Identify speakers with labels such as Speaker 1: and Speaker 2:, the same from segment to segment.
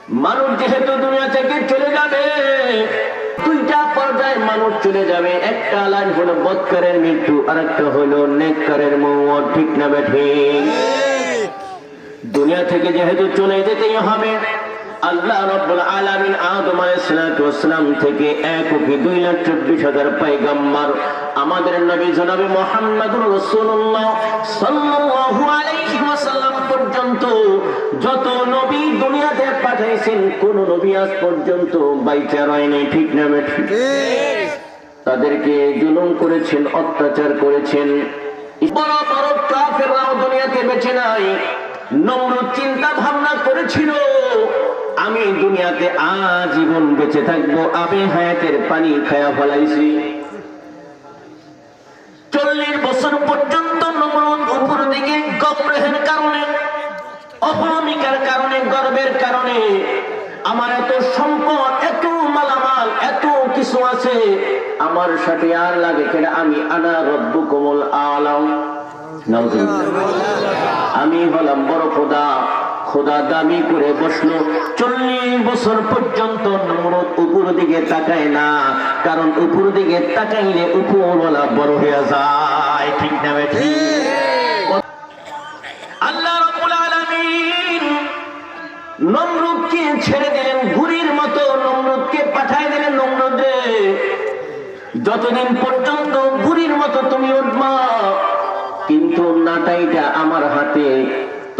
Speaker 1: মানুষ যেহেতু দুনিয়া থেকে চলে যাবে, দুইটা পর্যায়ে মানুষ চলে যাবে। একটা লাইন হলো বদকারের মৃত্যু, আর একটা হলো নেককারের মওত। ঠিক না বেঠিক? দুনিয়া থেকে যেহেতু চলে যেতেই হবে, আল্লাহ রাব্বুল আলামিন আদম আলাইহিস সালাতু ওয়াস সালাম থেকে 1,2,24,000 পয়গম্বর আমাদের নবী জনাব মুহাম্মদুর রাসূলুল্লাহ সাল্লাল্লাহু আলাইহি ওয়াসাল্লাম পর্যন্ত যত নবী দুনিয়াতে পাঠাইছেন, কোন নবী আজ পর্যন্ত বাইচা রয় নাই। ঠিক না বেঠিক? তাদেরকে জুলুম করেছেন, অত্যাচার করেছেন। বড় বড় কাফেররাও দুনিয়াতে বেঁচে নাই। নমরুদ চিন্তা ভাবনা করেছিল, আমি দুনিয়াতে আজীবন বেঁচে থাকবো, আমি হায়াতের পানি খায়া ফলাইছি। 40 বছর পর্যন্ত নমরুদ উপর দিকে গর্বের কারণে, অহমিকার কারণে, গর্বের কারণে, আমার এত সম্পদ, এত মালামাল, এত কিছু আছে, আমার সাথে আর লাগে কেন? আমি আনা রব্বুকুমুল আ'লা, আমি হলাম বড় খোদা। খোদা দামি করে বসলো। 40 বছর পর্যন্ত নমরুদ উপর দিকে তাকায় না, কারণ উপর দিকে তাকাইলে উপরওয়ালা বড় হয়ে যায়। ঠিক না বেঠিক? আল্লাহ রাব্বুল আলামিন নমরুদকে ছেড়ে দিলেন ঘুড়ির মতো, নমরুদকে পাঠায় দিলেন। নমরুদ রে, যতদিন পর্যন্ত ঘুড়ির মতো তুমি উঠবা, কিন্তু নাটাইটা আমার হাতে,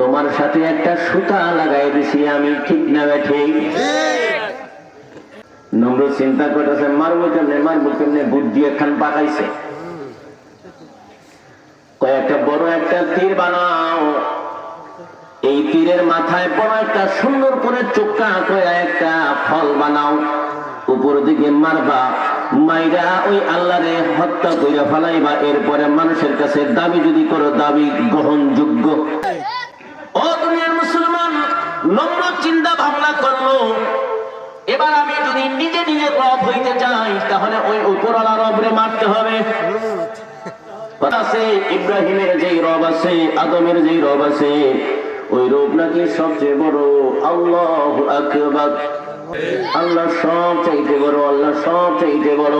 Speaker 1: তোমার সাথে একটা সুতা লাগাই দিছি আমি। ঠিক না বেঠিক? নমরুদ চিন্তা করতেছে, মারবো কেমনে, বুদ্ধি একখান পাকাইছে। কয়েকটা বড় একটা তীর বানাও, এই তীরের মাথায় বড় একটা সুন্দর করে চোখা করে একটা ফল বানাও, উপর দিকে মারবা, মাইরা ওই আল্লাহরে হত্যা কইরা ফেলাইবা। এরপরে মানুষের কাছে দাবি যদি করো, দাবি গ্রহণযোগ্য। ও দুনিয়ার মুসলমান, নমরুদ চিন্তা ভাবনা করলো, এবার আমি যদি নিজে নিজে রব হইতে চাই, তাহলে ওই উপরওয়ালা রবরে মারতে হবে। কথা আছে, ইব্রাহিমের যেই রব আছে, আদমের যেই রব আছে, ওই রব নাকি সবচেয়ে বড়। আল্লাহু আকবার। আল্লাহ সব চাইতে বড়, আল্লাহ সব চাইতে বড়।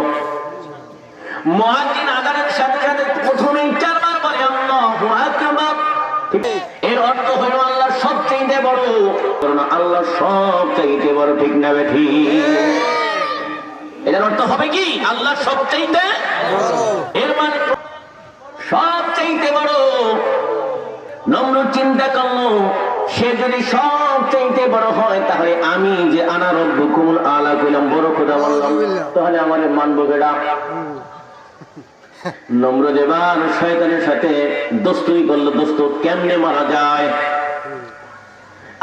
Speaker 1: মুয়াজ্জিন আযানের সাথে সাথে প্রথমেই 4 বার বলে আল্লাহু আকবার। এর অর্থ হলো আল্লাহ সব চাইতে বড়, কারণ আল্লাহ সব চাইতে বড়। ঠিক না বেঠিক? এর অর্থ হবে কি? আল্লাহ সব চাইতে বড়, এর মানে সব চাইতে বড়। নমরুদ চিন্তা করলো, সে যদি সব চাইতে বড় হয়, তাহলে আমি যে আনা রব্বুকুমুল আ'লা কইলাম, বড় খোদা বললাম, তাহলে আমারে মানবো কেডা? নমরুদ এবার শয়তানের সাথে দোস্তি করলো। দোস্ত কেমনে মারা যায়?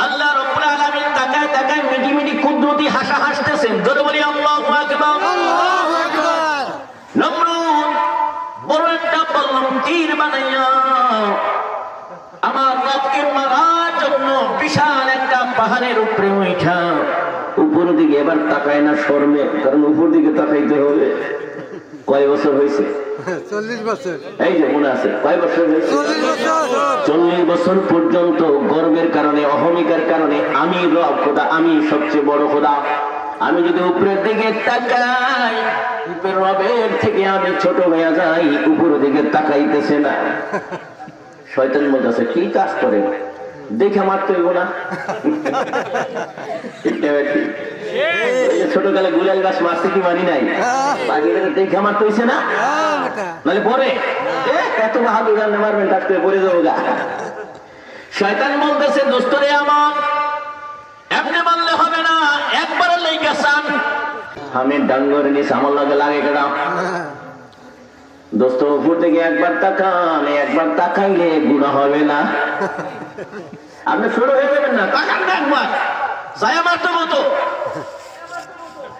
Speaker 1: আল্লাহ রাব্বুল আলামিন তাকায় তাকায় মিটি মিটি কুদরতি হাসা হাসতেছেন। জোরে বলি আল্লাহু আকবার। আল্লাহু আকবার। নমরুদ বড় একটা বললাম তীর বানাইয়া আমার রবকে মারার জন্য বিশাল একটা পাহাড়ের উপরে উঠা উপর দিকে এবার তাকায় না শরমে, কারণ উপর দিকে তাকাইতে হবে। কয় বছর হয়েছে?
Speaker 2: 40 বছর।
Speaker 1: এই যে মনে আছে, কয় বছর হয়েছে? 40 বছর পর্যন্ত গর্বের কারণে, অহমিকার কারণে, আমি রব খোদা, আমি সবচেয়ে বড় খোদা, আমি যদি উপরের দিকে তাকাই, রবের থেকে আমি ছোট হয়ে যাই, উপরের দিকে তাকাইতেছে না। শয়তান বলতেছে, কি কাজ করে, দেখে মারতে হইব না? ছোটকালে গুলাল গাছ মারতে কি মারি নাই? দেখে মারতে হইছে না? নাহলে পরে এত ভালো গান মারবেন, কাজ করে পরে যাবো গা। শয়তান বলতেছে, দোস্তরে আমার এমনি মারলে হবে না, একবার লেগে চান। আমি ডাঙ্গর নিস, আমার লাগে লাগে কেডা? দোস্ত উপর থেকে একবার তাকান, একবার তাকাইলে গুনাহ হবে না। আপনি ছোট হয়ে যাবেন না, তাকান না একবার, ছায়া মারতে মতো।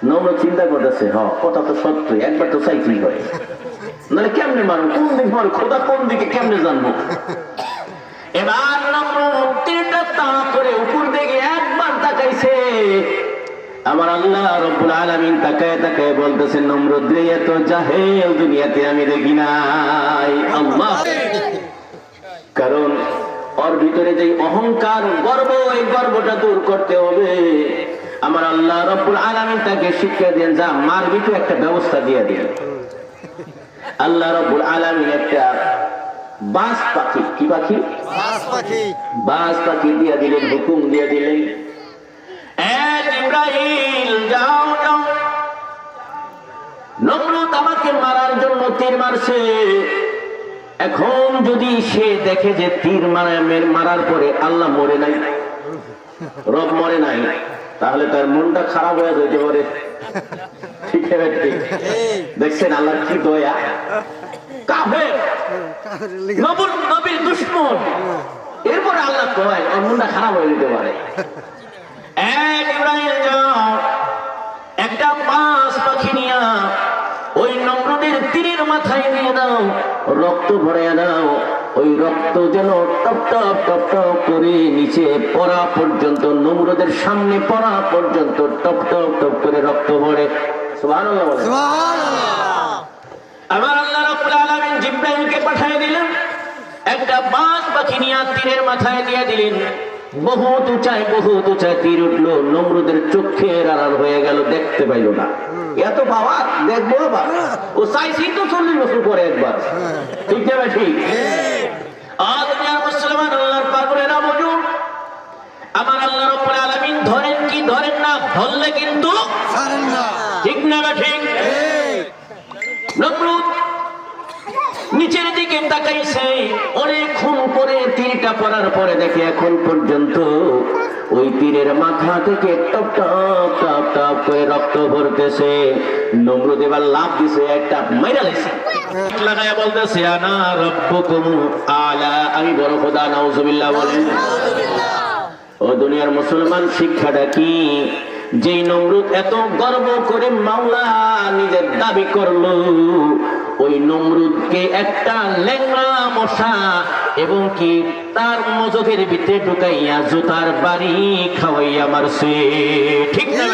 Speaker 1: নমরুদ চিন্তা করতেছে, কথা তো সত্য, একবার তো চাইতেই হয়, নাহলে কেমনে মারুন, কোন দিক মারু, খোদা কোন দিকে কেমনে জানবো? এবার নমরুদ তীরটা তাড়া করে উপর দিকে একবার তাকাইছে। আমার আল্লাহ রাব্বুল আলামিন তাকায় তাকায় বলতেছেন, নমরুদ রে, এত জাহেল দুনিয়াতে আমি দেখি নাই। আল্লাহ, কারণ ওর ভিতরে যে অহংকার, গর্ব, এই গর্বটা দূর করতে হবে। আমার আল্লাহ রব্বুল আলামিন তাকে শিক্ষা দেন, যা মারবি তো একটা ব্যবস্থা দিয়ে দিলেন। আল্লাহ রব্বুল আলামিন একটা বাজ পাখি, কি পাখি? বাজ পাখি দিয়ে দিলেন, হুকুম দিয়ে দিলেন, জিবরাইল যাও যাও, নমরুদ আমাকে মারার জন্য তীর মারছে। এখন যদি সে দেখে যে তীর মারার পরে আল্লাহ মরে নাই, রব মরে নাই, তাহলে তার মনটা খারাপ হয়ে যেতে পারে। ঠিক আছে, দেখছেন আল্লাহ কি দয়া। কাফের, নবীর দুশমন, এরপরে আল্লাহ কয় ওর মনটা খারাপ হয়ে যেতে পারে। একটা বাজ পাখি নিয়া ওই নমরুদের তীরের মাথায় দিয়ে দাও, রক্ত ভরে দাও, ওই রক্ত যেন টপ টপ টপ টপ করে নিচে পড়া পর্যন্ত, নমরুদের সামনে পড়া পর্যন্ত টপ টপ টপ করে রক্ত ভরে। সুবহানাল্লাহ বলেন। আমার আল্লাহ রাব্বুল আলামিন জিবরাইলকে পাঠিয়ে দিলেন, একটা বাজ পাখি নিয়ে তীরের মাথায় দিয়ে দিলেন। বহুত উঁচায় তীর উঠলো, নমরুদের চোখের আড়াল হয়ে গেল, দেখতে পাইল না। এত বাবা দেখবো আবার, ও চাইছি তো 40 বছর পরে একবার। ঠিক না ঠিক? মুসলমান আল্লাহর পাগলেরা বলুন, আমার আল্লাহ রাব্বুল আলামিন ধরেন কি ধরেন না, ধরলে কিন্তু ছাড়েন না। ঠিক না ঠিক? নমরুদ নিচের দিকে তাকাইছে, অনেকক্ষণ পরে তীরটা পড়ার পরে দেখে এখন পর্যন্ত ওই তীরের মাথা থেকে টপ টপ টপ টপ করে রক্ত ভরতেছে। নমরুদ এবার লাফ দিছে, একটা মাইরা লাইছে, লাগায়া বলতেছে আনা রব্বুকুম আলা, আমি বড় খোদা। নাউজুবিল্লাহ বলেন। ও দুনিয়ার মুসলমান, শিক্ষাটা কি? যেই নমরুদ এত গর্ব করে মাওলা নিজের দাবি করলো, ওই নমরুদকে একটা লেংড়া মশা এবং কি তার মজকের ভিতরে ঢুকাইয়া জুতার বাড়ি খাওয়াইয়া মারছে। ঠিক না?